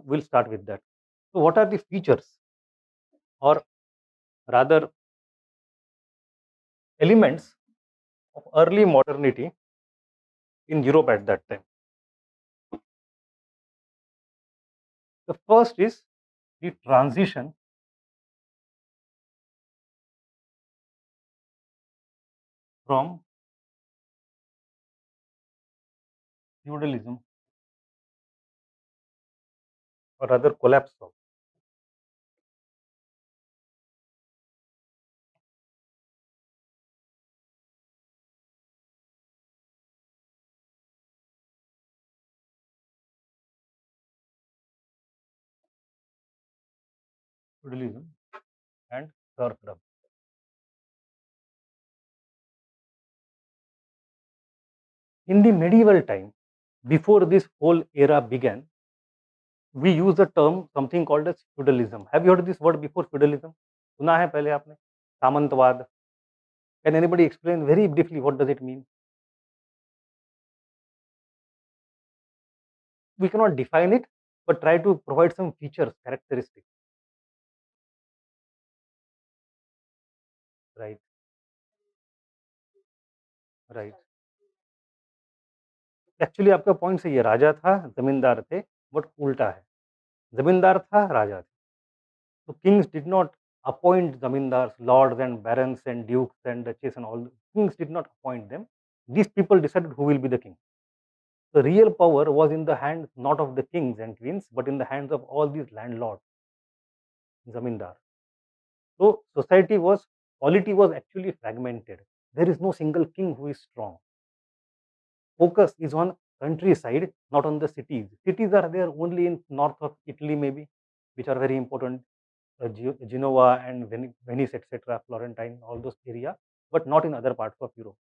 we'll start with that. So, what are the features, or rather elements, of early modernity in Europe at that time? The first is the transition from feudalism, or rather collapse of feudalism and serfdom. In the medieval time, before this whole era began, we use the term something called as feudalism. Have you heard this word before, feudalism? सुना है पहले आपने? सामंतवाद. Can anybody explain very briefly what does it mean? We cannot define it, but try to provide some features, characteristics. Right, right. Actually आपका point सही है, राजा था, जमींदार थे, बट उल्टा है, जमींदार था, राजा थे. So kings did not appoint zamindars, lords and barons and dukes and duchess and all. Kings did not appoint them. These people decided who will be the king. The real power was in the hands not of the kings and queens, but in the hands of all these landlords, zamindar. So polity was actually fragmented. There is no single king who is strong. Focus is on countryside, not on the cities. Cities are there only in north of Italy, maybe, which are very important, Genoa and Venice, etc., Florentine, all those area, but not in other parts of Europe.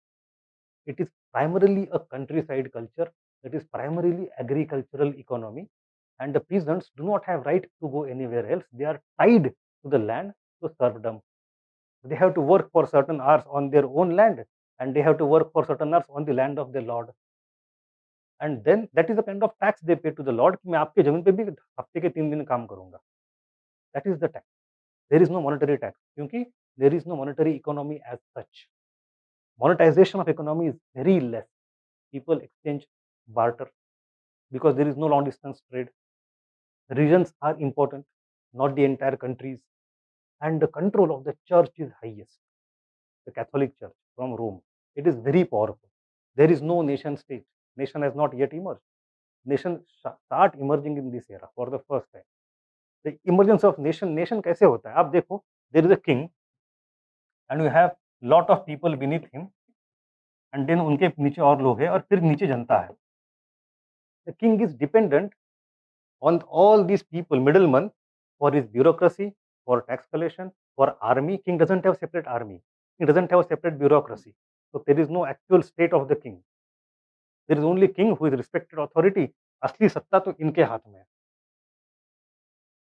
It is primarily a countryside culture. It is primarily agricultural economy, and the peasants do not have right to go anywhere else. They are tied to the land to serfdom. They have to work for certain hours on their own land, and they have to work for certain hours on the land of their lord. And then that is the kind of tax they pay to the lord कि मैं आपके जमीन पे भी हफ्ते के 3 दिन काम करूंगा. That is the tax. There is no monetary tax क्योंकि there is no monetary economy as such. Monetization of economy is very less. People exchange, barter, because there is no long distance trade. Regions are important, not the entire countries. And the control of the church is highest. The Catholic Church from Rome. It is very powerful. There is no nation state. Nation has not yet emerged. Nation start emerging in this era for the first time. The emergence of nation कैसे होता है? आप देखो, there is a king and you have lot of people beneath him, and then उनके नीचे और लोग हैं, और फिर नीचे जनता है. The king is dependent on all these people, middlemen, for his bureaucracy, for tax collection, for army. King doesn't have separate army. He doesn't have a separate bureaucracy. So there is no actual state of the king. There is only king who is respected authority. असली सत्ता तो इनके हाथ में है.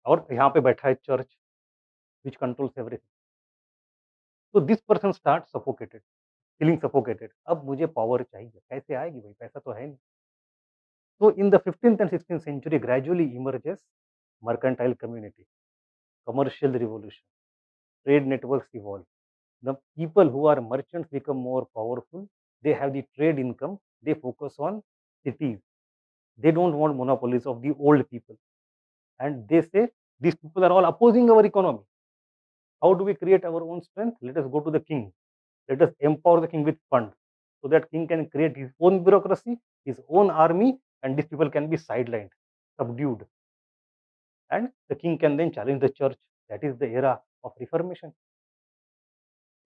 और यहाँ पे बैठा है church, which controls everything. So this person starts suffocated, feeling suffocated. अब मुझे power चाहिए. कैसे आएगी भाई? पैसा तो है नहीं. So in the 15th and 16th century, gradually emerges mercantile community, commercial revolution, trade networks evolve. The people who are merchants become more powerful. They have the trade income. They focus on cities. They don't want monopolies of the old people. And they say these people are all opposing our economy. How do we create our own strength? Let us go to the king. Let us empower the king with funds so that king can create his own bureaucracy, his own army, and these people can be sidelined, subdued. And the king can then challenge the church. That is the era of Reformation.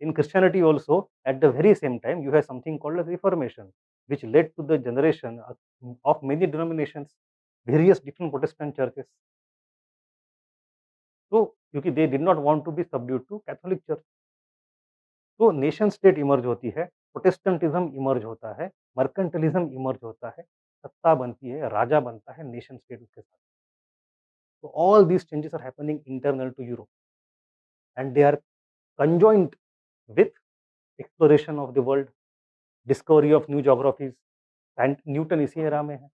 In Christianity also, at the very same time, you have something called as Reformation, which led to the generation of many denominations, various different Protestant churches. So, क्योंकि they did not want to be subdued to Catholic Church. तो nation state emerge होती है, Protestantism emerge होता है, mercantilism emerge होता है, सत्ता बनती है, राजा बनता है, नेशन स्टेट उसके साथ. So all these changes are happening internal to Europe, and they are conjoined with exploration of the world, discovery of new geographies. And Newton इसी एरा में है.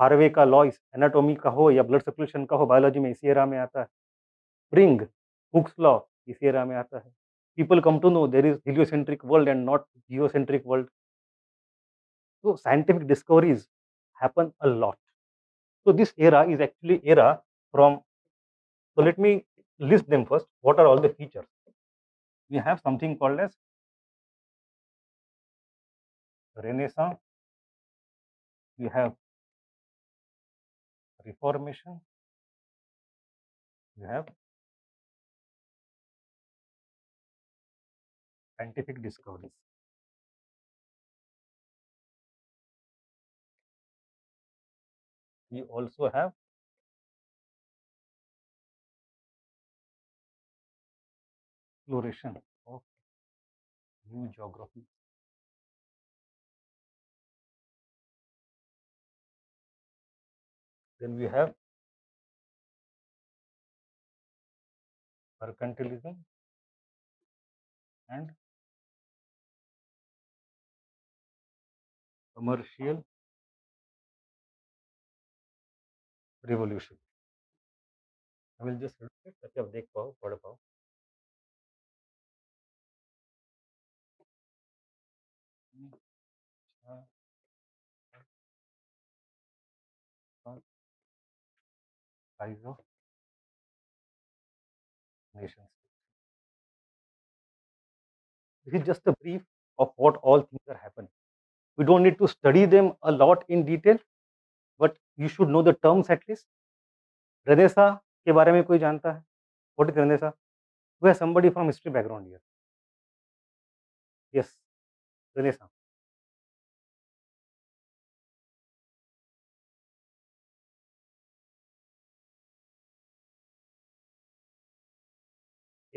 हार्वे का लॉ इस एनाटॉमी का हो या ब्लड सर्कुलेशन का हो, बायोलॉजी में इसी एरा में आता है। स्प्रिंग, हुक्स लॉ इसी एरा में आता है। People come to know there is heliocentric world and not geocentric world. So scientific discoveries happen a lot. So this era is actually era from. So let me list them first. What are all the features? We have something called as Renaissance. We have Reformation. We have scientific discoveries. We also have exploration of new geography. Then we have mercantilism and commercial revolution. I will just repeat ताकि आप देख पाओ, पढ़ पाओ। Rise of nations. This is just a brief of what all things are happening. We don't need to study them a lot in detail, but you should know the terms at least. Renaissance के बारे में कोई जानता है? What is Renaissance? We have somebody from history background here. Yes, Renaissance.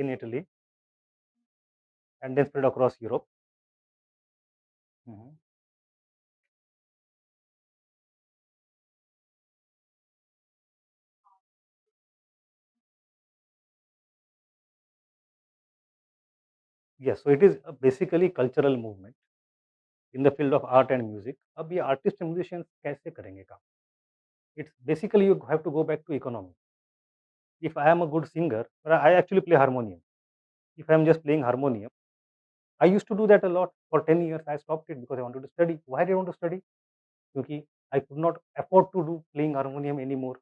In Italy and then spread across Europe. Mhm. Yes, so it is a basically cultural movement in the field of art and music. अब ये artists and musicians कैसे करेंगे काम? It's basically you have to go back to economy. If I am a good singer, or I actually play harmonium. If I am just playing harmonium, I used to do that a lot for 10 years. I stopped it because I wanted to study. Why did I want to study? क्योंकि I could not afford to do playing harmonium any more.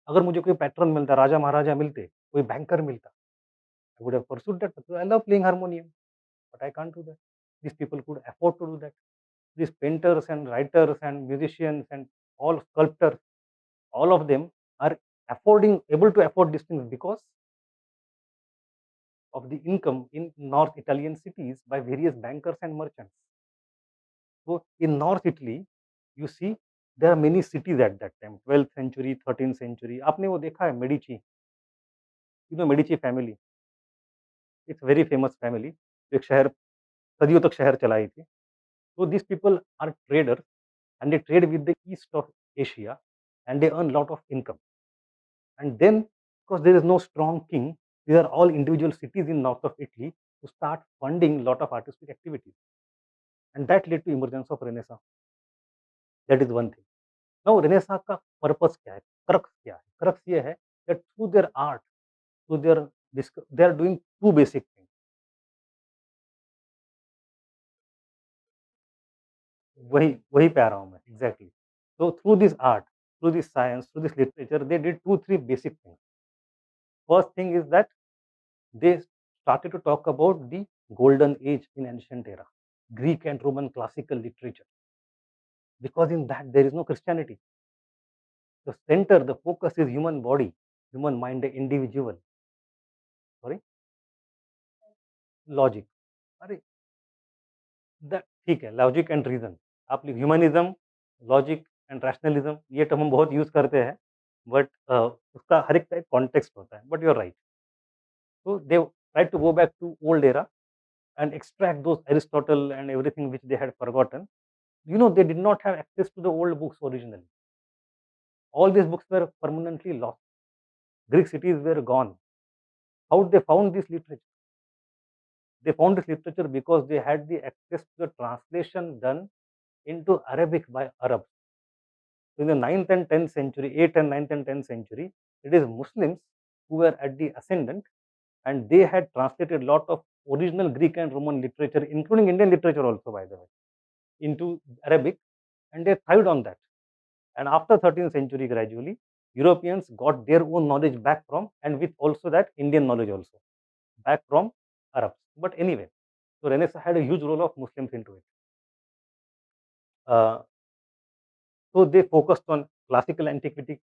अगर मुझे कोई pattern मिलता, राजा महाराजा मिलते, कोई banker मिलता, I would have pursued that, because I love playing harmonium, but I can't do that. These people could afford to do that. These painters and writers and musicians and all sculptors, all of them are able to afford these things because of the income in North Italian cities by various bankers and merchants. So in North Italy, you see there are many cities at that time, 12th century, 13th century. आपने वो देखा है Medici, you know Medici family, it's very famous family, एक शहर सदियों तक शहर चलाई थी। So these people are traders and they trade with the east of Asia and they earn lot of income. And then because there is no strong king, these are all individual cities in north of Italy to start funding lot of artistic activities. And that led to emergence of Renaissance. That is one thing. Now renaissance का purpose क्या है? Crux क्या है? Crux ये है that through their art, through their they are doing 2 basic things. वही पे आ रहा हूँ मैं, exactly. So through this art, through this science, through this literature they did 2-3 basic things. First thing is that they started to talk about the golden age in ancient era, Greek and Roman classical literature, because in that there is no Christianity. The center, the focus is human body, human mind, the individual. Sorry, logic. अरे! The ठीक है, logic and reason. आप ह्यूमनिज़्म, logic and रैशनलिज़्म ये term हम बहुत use करते हैं, but उसका हर एक का एक कॉन्टेक्स्ट होता है, but you are right. So they tried to go back to old era and extract those Aristotle and everything which they had forgotten. You know, they did not have access to the old books originally. All these books were permanently lost. Greek cities were gone. How they found this literature? They found this literature because they had the access to the translation done into Arabic by Arabs. So in the 9th and 10th century, 8th and 9th and 10th century, it is Muslims who were at the ascendant, and they had translated a lot of original Greek and Roman literature, including Indian literature also, by the way, into Arabic, and they thrived on that. And after 13th century, gradually, Europeans got their own knowledge back from, and with also that Indian knowledge also, back from Arabs. But anyway, so Renaissance had a huge role of Muslims into it. Uh, so they focused on classical antiquity,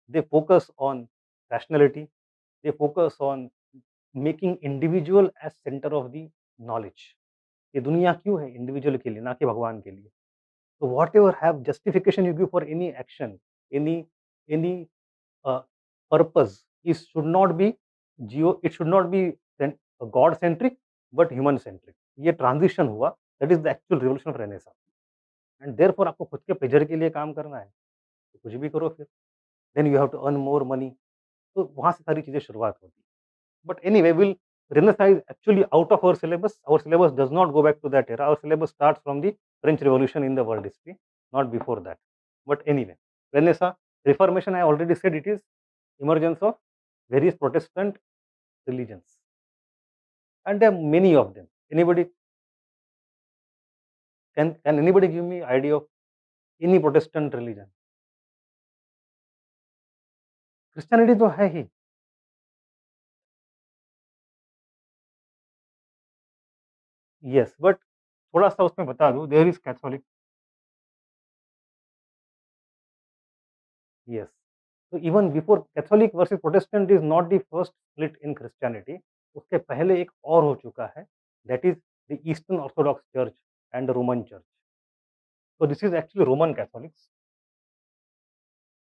they focus on rationality, they focus on making individual as center of the knowledge. ये दुनिया क्यों है? Individual के लिए, ना कि भगवान के लिए. So whatever have justification you give for any action, any uh, purpose, is should not be it should not be God centric but human centric. ये ट्रांजिशन हुआ, that is the actual revolution of Renaissance. And therefore आपको खुद के pleasure के लिए काम करना है तो कुछ भी करो फिर. Then you have to earn more money. तो वहाँ से सारी चीजें शुरुआत होती है. But anyway, will Renaissance is actually out of our syllabus. Our syllabus does not go back to that era. Our syllabus starts from the French Revolution in the world history, not before that. But anyway, Renaissance, Reformation, I already said it is emergence of various Protestant religions, and there are many of them. Anybody can anybody give me idea of any Protestant religion? Christianity तो है ही. Yes, but थोड़ा सा उसमें बता दूं. There is Catholic. Yes. So even before Catholic versus Protestant is not the first split in Christianity. उसके पहले एक और हो चुका है. That is the Eastern Orthodox Church and the Roman Church. So this is actually Roman Catholics,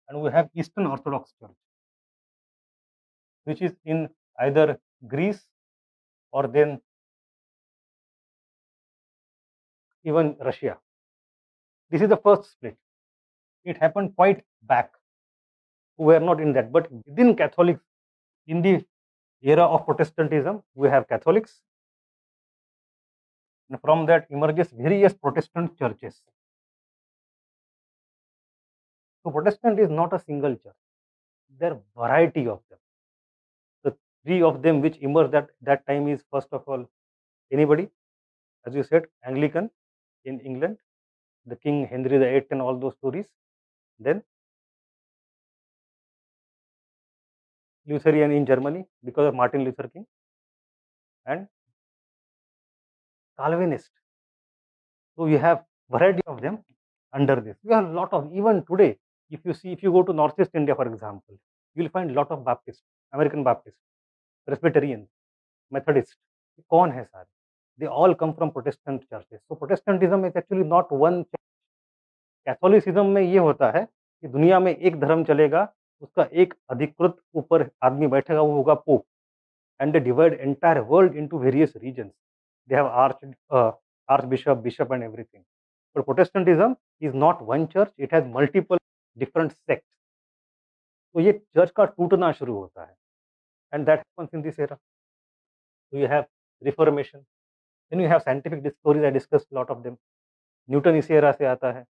and we have Eastern Orthodox Church, which is in either Greece or then even Russia. This is the first split. It happened quite back. We are not in that, but within Catholics, in the era of Protestantism, we have Catholics, and from that emerges various Protestant churches. So Protestant is not a single church. There are variety of them. The three of them which emerged at that time is, first of all, anybody, as you said, Anglican in England, the King Henry VIII and all those stories. Then Lutheran in Germany because of Martin Luther King, and Calvinist. So you have variety of them under this. We have a lot of, even today, if you go to Northeast India, for example, you will find a lot of Baptists, American Baptists, Presbyterian, Methodist. कौन है सारे? They all come from Protestant churches. So Protestantism is actually not one church. Catholicism में ये होता है कि दुनिया में एक धर्म चलेगा, उसका एक अधिकृत ऊपर आदमी बैठेगा, वो होगा pope, and they divide entire world into various regions. They have archbishop, bishop, and everything. But Protestantism is not one church; it has multiple different sects. तो ये चर्च का टूटना शुरू होता है, and that happens in this era. So you have Reformation, then you have scientific discoveries. I discussed a lot of them. Newton इसी era से आता है.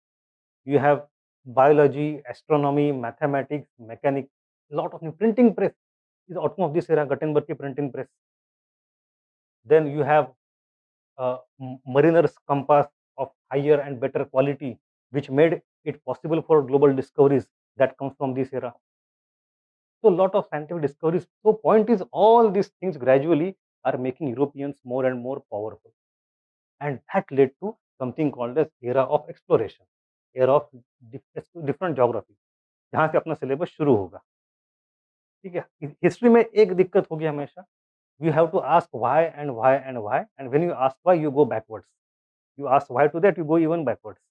You have biology, astronomy, mathematics, mechanics. Lot of new printing press is outcome of this era. Gutenberg की printing press. Then you have mariner's compass of higher and better quality, which made it possible for global discoveries that comes from this era. So a lot of scientific discoveries. So point is, all these things gradually are making Europeans more and more powerful, and that led to something called as era of exploration, era of different geography, जहाँ से अपना syllabus शुरू होगा. ठीक है. History में एक दिक्कत होगी हमेशा. You have to ask why and why and why, and when you ask why, you go backwards. You ask why to that, you go even backwards.